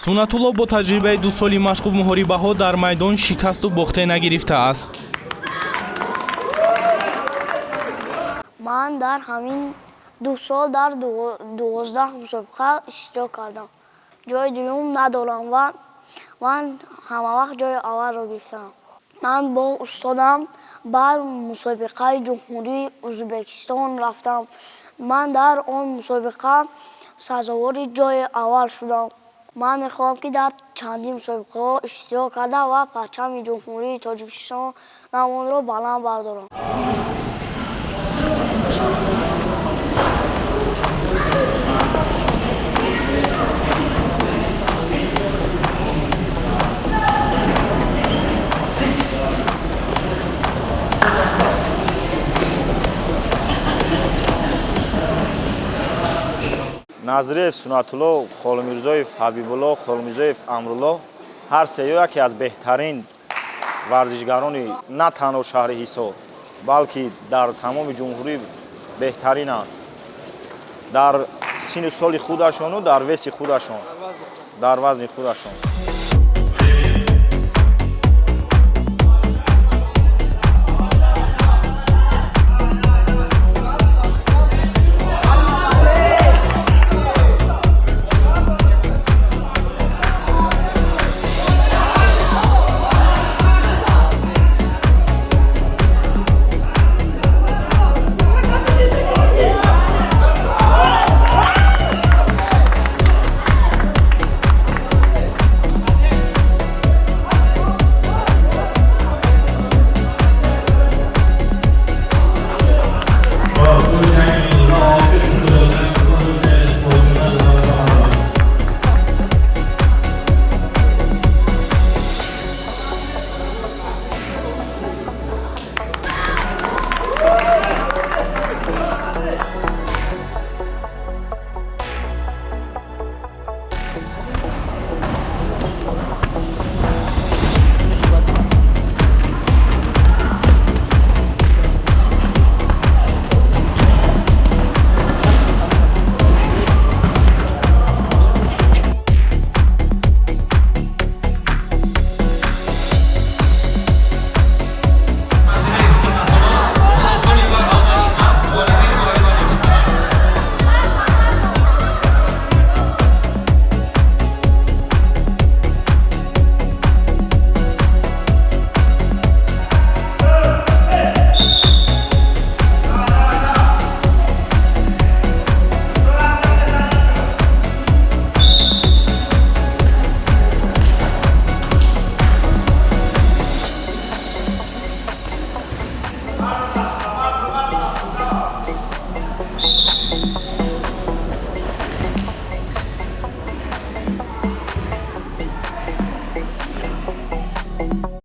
Сунатулло бо таҷрибаи 2 соли машқу муҳорибаҳо дар майдон шикасту бохте нагирифтааст. Ман дар ҳамин 2 сол дар 12 мусобиқа иштирок кардам. Ҷои дуюм надорам ва ман ҳама вақт ҷои аввалро гирифтам. Ман бо устодам бар мусобиқаи ҷумҳурии Ӯзбекистон рафтам. Ман дар он мусобиқа сазовори ҷои аввал шудам. Ман мехоҳам, ки дар чандин мусобиқаҳо иштирок карда ва парчами ҷумҳурии Тоҷикистон намонро баланд бардорам. Назиреев Сунатулло, Холимирзоев Ҳабибулло, Холимирзоев Амрулло ҳар сеё яке аз беҳтарин варзишгарони на танҳо шаҳри Ҳисор, балки дар тамоми ҷумҳурӣ беҳтаринанд. Дар синну соли худашону дар веси худашон, дар вазни худашон.